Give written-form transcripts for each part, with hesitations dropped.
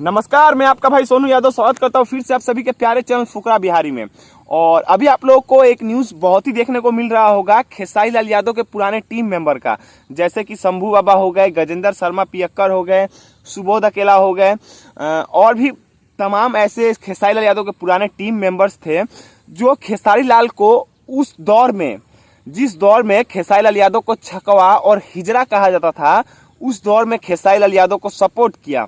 नमस्कार, मैं आपका भाई सोनू यादव स्वागत करता हूँ फिर से आप सभी के प्यारे चैनल फुकरा बिहारी में। और अभी आप लोगों को एक न्यूज़ बहुत ही देखने को मिल रहा होगा खेसारी लाल यादव के पुराने टीम मेंबर का, जैसे कि शंभू बाबा हो गए, गजेंद्र शर्मा पियक्कर हो गए, सुबोध अकेला हो गए, और भी तमाम ऐसे खेसारी लाल यादव के पुराने टीम मेंबर्स थे जो खेसारी लाल को उस दौर में, जिस दौर में खेसारी लाल यादव को छकवा और हिजड़ा कहा जाता था, उस दौर में खेसारी लाल यादव को सपोर्ट किया।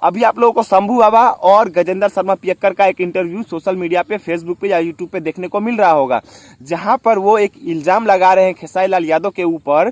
अभी आप लोगों को शंभू बाबा और गजेंद्र शर्मा पियक्कर का एक इंटरव्यू सोशल मीडिया पे, फेसबुक पे या यूट्यूब पे देखने को मिल रहा होगा, जहां पर वो एक इल्जाम लगा रहे हैं खेसारी लाल यादव के ऊपर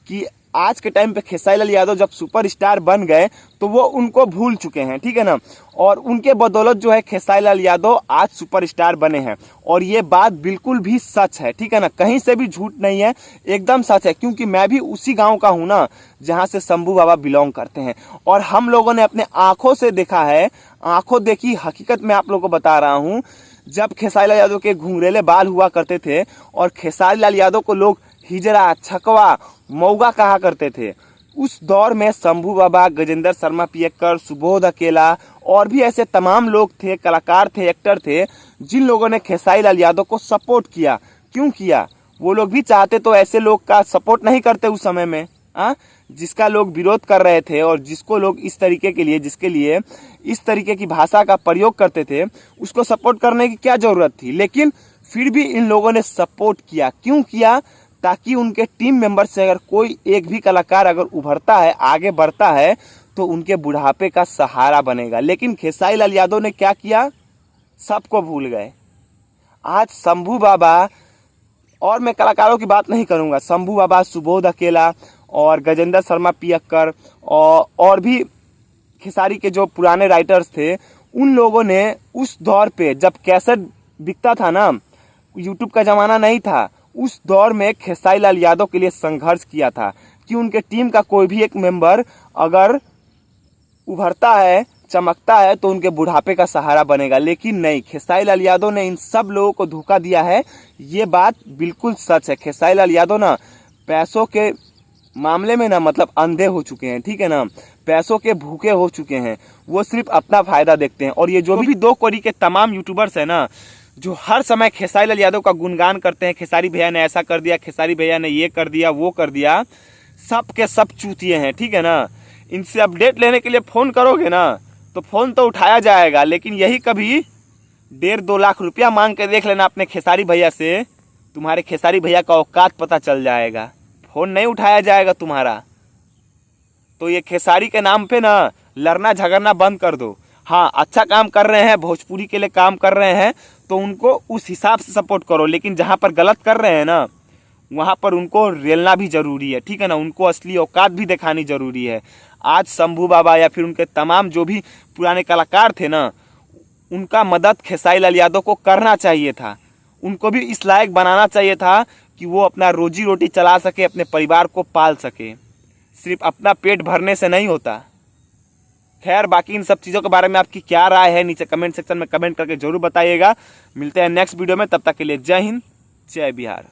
कि आज के टाइम पे खेसारी लाल यादव जब सुपरस्टार बन गए तो वो उनको भूल चुके हैं, ठीक है ना। और उनके बदौलत जो है खेसारी लाल यादव आज सुपरस्टार बने हैं, और ये बात बिल्कुल भी सच है, ठीक है ना, कहीं से भी झूठ नहीं है, एकदम सच है। क्योंकि मैं भी उसी गांव का हूं ना जहां से शंभू बाबा बिलोंग करते हैं, और हम लोगों ने अपने आंखों से देखा है, आंखों देखी हकीकत मैं आप लोगों को बता रहा हूं। जब खेसारी लाल यादव के घुंघरेले बाल हुआ करते थे और खेसारी लाल यादव को लोग हिजड़ा, छकवा, मौगा कहा करते थे, उस दौर में शंभू बाबा, गजेंद्र शर्मा पियक्कर, सुबोध अकेला और भी ऐसे तमाम लोग थे, कलाकार थे, एक्टर थे, जिन लोगों ने खेसारी लाल यादव को सपोर्ट किया। क्यों किया? वो लोग भी चाहते तो ऐसे लोग का सपोर्ट नहीं करते उस समय में, जिसका लोग विरोध कर रहे थे और जिसको लोग इस तरीके के लिए, जिसके लिए इस तरीके की भाषा का प्रयोग करते थे, उसको सपोर्ट करने की क्या जरूरत थी। लेकिन फिर भी इन लोगों ने सपोर्ट किया। क्यों किया? ताकि उनके टीम मेंबर से अगर कोई एक भी कलाकार अगर उभरता है, आगे बढ़ता है, तो उनके बुढ़ापे का सहारा बनेगा। लेकिन खेसारी लाल यादव ने क्या किया? सबको भूल गए। आज शंभू बाबा, और मैं कलाकारों की बात नहीं करूंगा, शंभू बाबा, सुबोध अकेला और गजेंद्र शर्मा पियक्कर और भी खेसारी के जो पुराने राइटर्स थे, उन लोगों ने उस दौर पे जब कैसेट बिकता था ना, यूट्यूब का जमाना नहीं था, उस दौर में खेसारी लाल यादव के लिए संघर्ष किया था कि उनके टीम का कोई भी एक मेंबर अगर उभरता है, चमकता है, तो उनके बुढ़ापे का सहारा बनेगा। लेकिन नहीं, खेसारी लाल यादव ने इन सब लोगों को धोखा दिया है। ये बात बिल्कुल सच है। खेसारी लाल यादव ना पैसों के मामले में ना मतलब अंधे हो चुके हैं, ठीक है ना, पैसों के भूखे हो चुके हैं। वो सिर्फ अपना फायदा देखते हैं। और ये जो भी 2 कौड़ी के तमाम यूट्यूबर्स है ना, जो हर समय खेसारी लाल यादव का गुणगान करते हैं, खेसारी भैया ने ऐसा कर दिया, खेसारी भैया ने ये कर दिया, वो कर दिया, सब के सब चूतिए हैं, ठीक है ना। इनसे अपडेट लेने के लिए फ़ोन करोगे ना तो फ़ोन तो उठाया जाएगा, लेकिन यही कभी 1.5-2 लाख रुपया मांग के देख लेना अपने खेसारी भैया से, तुम्हारे खेसारी भैया का औकात पता चल जाएगा। फ़ोन नहीं उठाया जाएगा तुम्हारा। तो ये खेसारी के नाम पे ना लड़ना झगड़ना बंद कर दो। हाँ, अच्छा काम कर रहे हैं, भोजपुरी के लिए काम कर रहे हैं, तो उनको उस हिसाब से सपोर्ट करो। लेकिन जहाँ पर गलत कर रहे हैं ना, वहाँ पर उनको रेलना भी ज़रूरी है, ठीक है ना, उनको असली औकात भी दिखानी ज़रूरी है। आज शंभू बाबा या फिर उनके तमाम जो भी पुराने कलाकार थे ना, उनका मदद खेसारी लाल यादव को करना चाहिए था। उनको भी इस लायक बनाना चाहिए था कि वो अपना रोजी रोटी चला सके, अपने परिवार को पाल सके। सिर्फ अपना पेट भरने से नहीं होता। खैर, बाकी इन सब चीज़ों के बारे में आपकी क्या राय है, नीचे कमेंट सेक्शन में कमेंट करके जरूर बताइएगा। मिलते हैं नेक्स्ट वीडियो में, तब तक के लिए जय हिंद, जय बिहार।